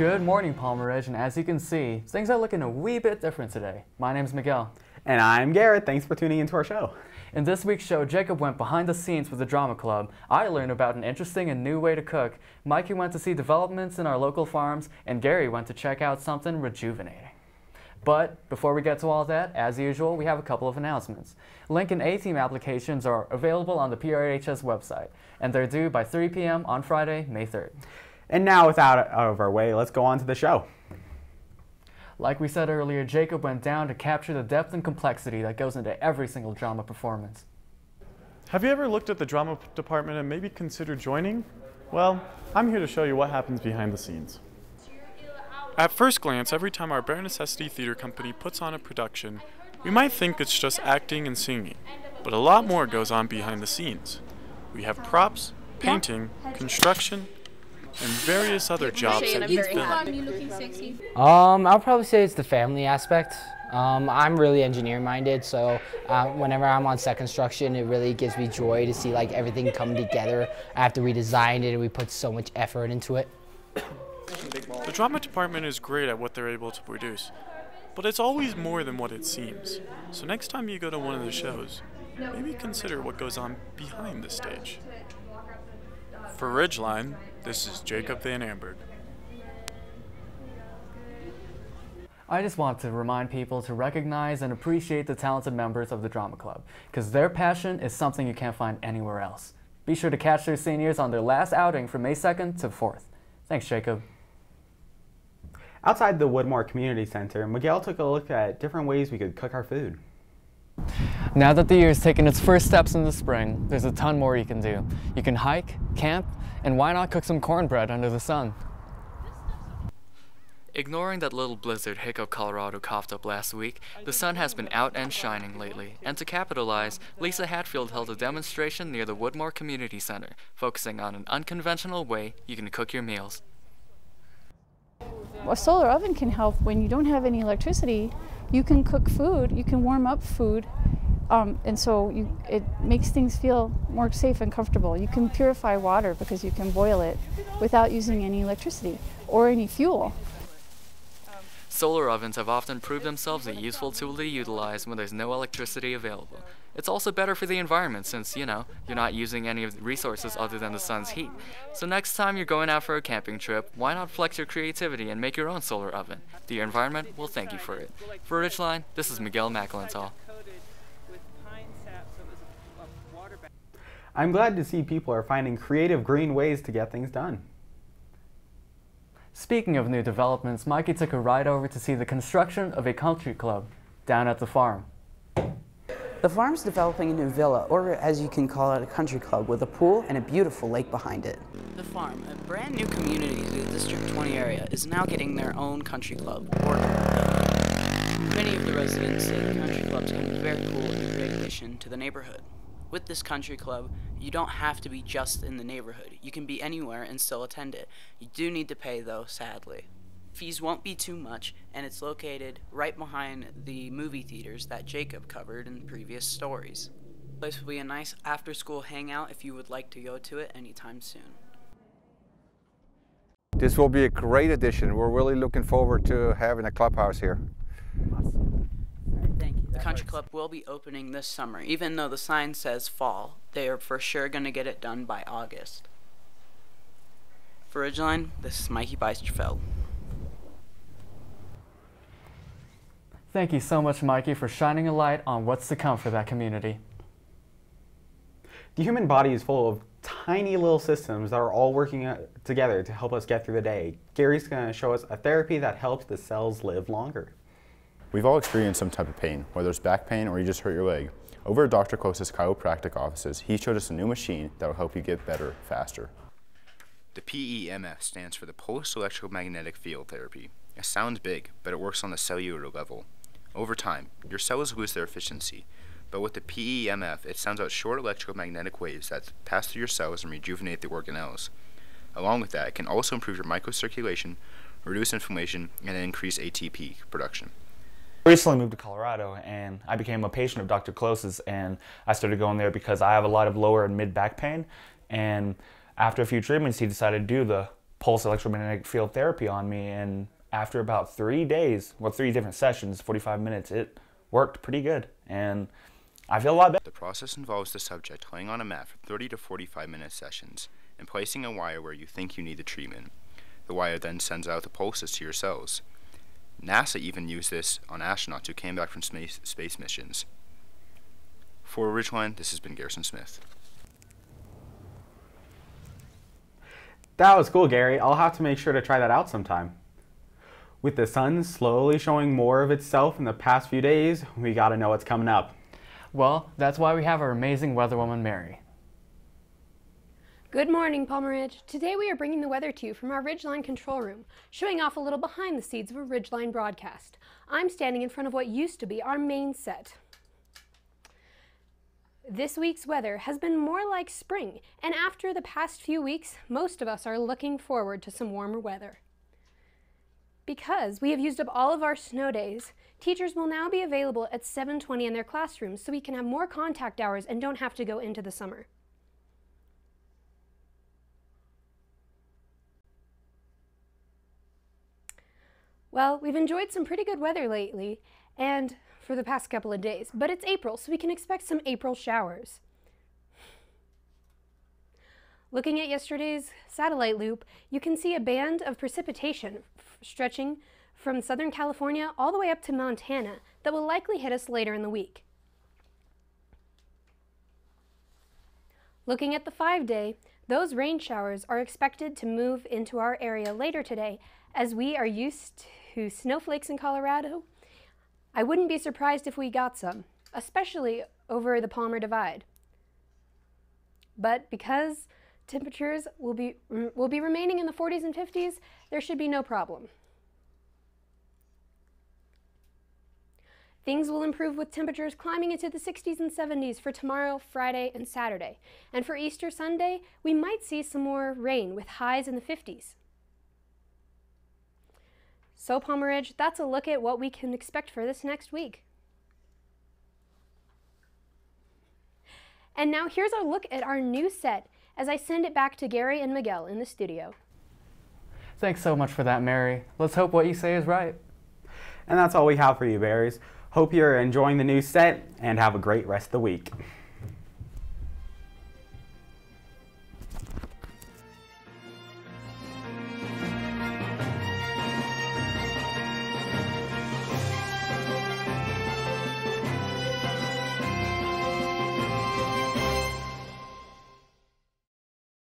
Good morning, Palmer Ridge, and as you can see, things are looking a wee bit different today. My name's Miguel. And I'm Garrett. Thanks for tuning into our show. In this week's show, Jacob went behind the scenes with the drama club. I learned about an interesting and new way to cook. Mikey went to see developments in our local farms, and Gary went to check out something rejuvenating. But before we get to all that, as usual, we have a couple of announcements. Lincoln A-Team applications are available on the PRHS website, and they're due by 3 p.m. on Friday, May 3rd. And now, without out of our way, let's go on to the show. Like we said earlier, Jacob went down to capture the depth and complexity that goes into every single drama performance. Have you ever looked at the drama department and maybe considered joining? Well, I'm here to show you what happens behind the scenes. At first glance, every time our Bare Necessity Theater Company puts on a production, we might think it's just acting and singing, but a lot more goes on behind the scenes. We have props, painting, construction, and various other jobs that need filling. I'll probably say it's the family aspect. I'm really engineer minded, so whenever I'm on set construction, it really gives me joy to see like everything come together after we designed it and we put so much effort into it. The drama department is great at what they're able to produce, but it's always more than what it seems. So next time you go to one of the shows, maybe consider what goes on behind the stage. For Ridgeline, this is Jacob Van Amberg. I just want to remind people to recognize and appreciate the talented members of the drama club, because their passion is something you can't find anywhere else. Be sure to catch their seniors on their last outing from May 2nd to 4th. Thanks, Jacob. Outside the Woodmore Community Center, Miguel took a look at different ways we could cook our food. Now that the year has taken its first steps in the spring, there's a ton more you can do. You can hike, camp, and why not cook some cornbread under the sun? Ignoring that little blizzard Hiccup, Colorado coughed up last week, the sun has been out and shining lately, and to capitalize, Lisa Hatfield held a demonstration near the Woodmore Community Center, focusing on an unconventional way you can cook your meals. A solar oven can help when you don't have any electricity. You can cook food, you can warm up food, and so it makes things feel more safe and comfortable. You can purify water because you can boil it without using any electricity or any fuel. Solar ovens have often proved themselves a useful tool to utilize when there's no electricity available. It's also better for the environment since, you're not using any of the resources other than the sun's heat. So next time you're going out for a camping trip, why not flex your creativity and make your own solar oven? The environment will thank you for it. For Ridgeline, this is Miguel McElantall. I'm glad to see people are finding creative green ways to get things done. Speaking of new developments, Mikey took a ride over to see the construction of a country club down at the farm. The farm's developing a new villa, or as you can call it, a country club, with a pool and a beautiful lake behind it. The farm, a brand new community to the District 20 area, is now getting their own country club, or villa. Many of the residents say the country clubs can be very cool and a great addition to the neighborhood. With this country club, you don't have to be just in the neighborhood. You can be anywhere and still attend it. You do need to pay though, sadly. Fees won't be too much, and it's located right behind the movie theaters that Jacob covered in previous stories. The place will be a nice after-school hangout if you would like to go to it anytime soon. This will be a great addition. We're really looking forward to having a clubhouse here. Awesome. All right, thank you. The country club will be opening this summer. Even though the sign says fall, they are for sure going to get it done by August. For Ridgeline, this is Mikey Beisterfeld. Thank you so much, Mikey, for shining a light on what's to come for that community. The human body is full of tiny little systems that are all working together to help us get through the day. Gary's going to show us a therapy that helps the cells live longer. We've all experienced some type of pain, whether it's back pain or you just hurt your leg. Over at Dr. Kosa's chiropractic offices, he showed us a new machine that will help you get better faster. The PEMF stands for the Pulse Electromagnetic Field Therapy. It sounds big, but it works on the cellular level. Over time, your cells lose their efficiency, but with the PEMF, it sends out short electromagnetic waves that pass through your cells and rejuvenate the organelles. Along with that, it can also improve your microcirculation, reduce inflammation, and increase ATP production. I recently moved to Colorado and I became a patient of Dr. Close's, and I started going there because I have a lot of lower and mid back pain, and after a few treatments he decided to do the pulse electromagnetic field therapy on me, and after about 3 days, well, 3 different sessions, 45 minutes, it worked pretty good, and I feel a lot better. The process involves the subject laying on a mat for 30 to 45-minute sessions and placing a wire where you think you need the treatment. The wire then sends out the pulses to your cells. NASA even used this on astronauts who came back from space missions. For Ridgeline, this has been Garrison Smith. That was cool, Gary. I'll have to make sure to try that out sometime. With the sun slowly showing more of itself in the past few days, we gotta know what's coming up. Well, that's why we have our amazing weatherwoman, Mary. Good morning, Palmer Ridge. Today we are bringing the weather to you from our Ridgeline control room, showing off a little behind the scenes of a Ridgeline broadcast. I'm standing in front of what used to be our main set. This week's weather has been more like spring, and after the past few weeks, most of us are looking forward to some warmer weather. Because we have used up all of our snow days, teachers will now be available at 7:20 in their classrooms so we can have more contact hours and don't have to go into the summer. Well, we've enjoyed some pretty good weather lately, and for the past couple of days, but it's April, so we can expect some April showers. Looking at yesterday's satellite loop, you can see a band of precipitation stretching from Southern California all the way up to Montana that will likely hit us later in the week. Looking at the 5-day, those rain showers are expected to move into our area later today. As we are used to snowflakes in Colorado, I wouldn't be surprised if we got some, especially over the Palmer Divide. But because temperatures will be remaining in the 40s and 50s, there should be no problem. Things will improve with temperatures climbing into the 60s and 70s for tomorrow, Friday, and Saturday. And for Easter Sunday, we might see some more rain with highs in the 50s. So Palmer Ridge, that's a look at what we can expect for this next week. And now here's our look at our new set as I send it back to Gary and Miguel in the studio. Thanks so much for that, Mary. Let's hope what you say is right. And that's all we have for you, Berries. Hope you're enjoying the new set and have a great rest of the week.